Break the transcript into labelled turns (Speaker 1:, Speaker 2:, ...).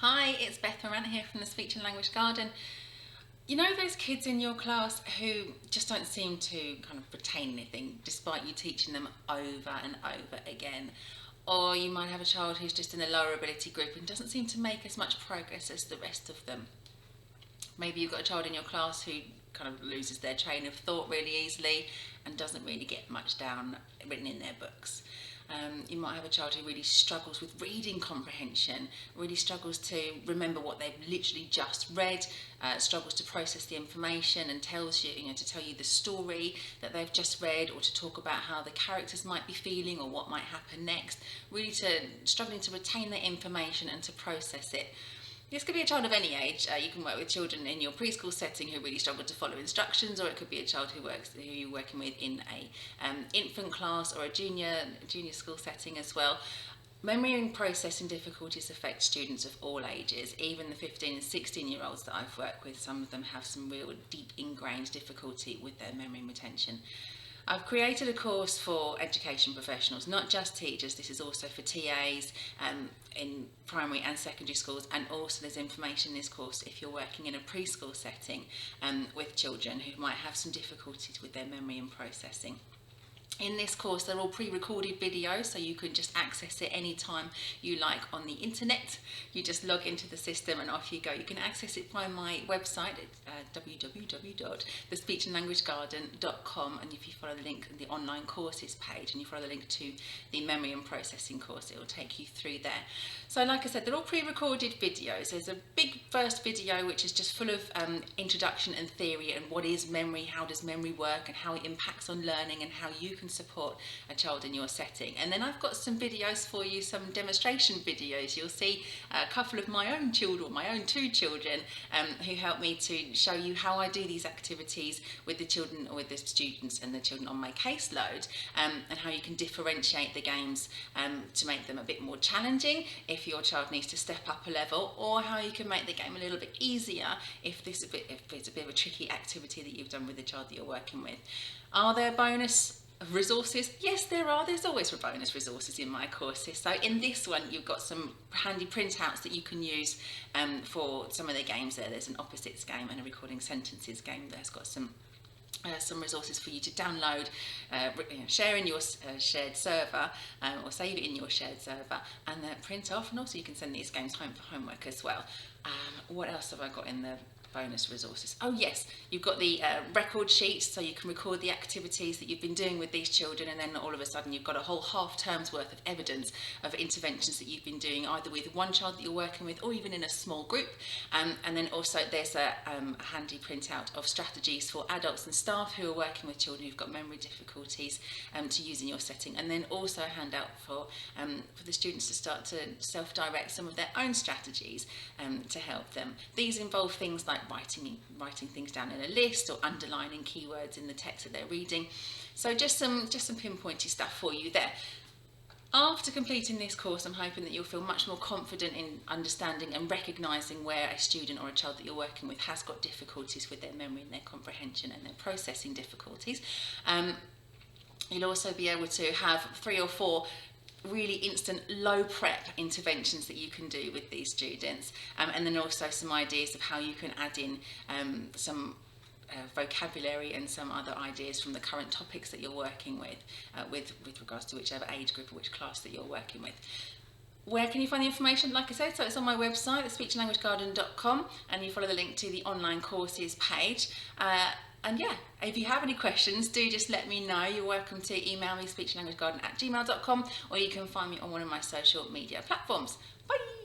Speaker 1: Hi, it's Beth Morrant here from the Speech and Language Garden. You know those kids in your class who just don't seem to kind of retain anything despite you teaching them over and over again? Or you might have a child who's just in a lower ability group and doesn't seem to make as much progress as the rest of them. Maybe you've got a child in your class who kind of loses their train of thought really easily and doesn't really get much down written in their books. You might have a child who really struggles with reading comprehension, really struggles to remember what they've literally just read, struggles to process the information and tells you, to tell you the story that they've just read, or to talk about how the characters might be feeling or what might happen next, really struggling to retain that information and to process it. This could be a child of any age. You can work with children in your preschool setting who really struggle to follow instructions, or it could be a child who you're working with in a infant class or a junior school setting as well. Memory and processing difficulties affect students of all ages, even the 15 and 16-year-olds that I've worked with. Some of them have some real deep ingrained difficulty with their memory and retention. I've created a course for education professionals, not just teachers. This is also for TAs in primary and secondary schools, and also there's information in this course if you're working in a preschool setting with children who might have some difficulties with their memory and processing. In this course, they're all pre-recorded videos, so you can just access it anytime you like on the internet. You just log into the system and off you go. You can access it by my website at www.thespeechandlanguagegarden.com, and if you follow the link in the online courses page and you follow the link to the memory and processing course, it will take you through there. So like I said, they're all pre-recorded videos. There's a big first video which is just full of introduction and theory and what is memory, how does memory work, and how it impacts on learning, and how you can support a child in your setting. And then I've got some videos for you, some demonstration videos. You'll see a couple of my own children, my own two children, who help me to show you how I do these activities with the children, or with the students and the children on my caseload, and how you can differentiate the games to make them a bit more challenging if your child needs to step up a level, or how you can make the game a little bit easier if it's a bit of a tricky activity that you've done with the child that you're working with. Are there bonus resources? Yes, there are. There's always bonus resources in my courses. So in this one, you've got some handy printouts that you can use for some of the games there. There's an opposites game and a recording sentences game that's got some resources for you to download, share in your shared server, or save it in your shared server, and then print off. And also you can send these games home for homework as well. What else have I got in the bonus resources? Oh yes, you've got the record sheets, so you can record the activities that you've been doing with these children, and then all of a sudden you've got a whole half term's worth of evidence of interventions that you've been doing either with one child that you're working with or even in a small group. And then also there's a handy printout of strategies for adults and staff who are working with children who've got memory difficulties to use in your setting, and then also a handout for the students to start to self-direct some of their own strategies to help them. These involve things like writing things down in a list, or underlining keywords in the text that they're reading. So just some pinpointy stuff for you there. After completing this course, I'm hoping that you'll feel much more confident in understanding and recognising where a student or a child that you're working with has got difficulties with their memory and their comprehension and their processing difficulties. You'll also be able to have 3 or 4 really instant low prep interventions that you can do with these students, and then also some ideas of how you can add in some vocabulary and some other ideas from the current topics that you're working with regards to whichever age group or which class that you're working with. Where can you find the information? Like I said, so it's on my website, thespeechandlanguagegarden.com, and you follow the link to the online courses page. And yeah, if you have any questions, do just let me know. You're welcome to email me, speechandlanguagegarden@gmail.com, or you can find me on one of my social media platforms. Bye!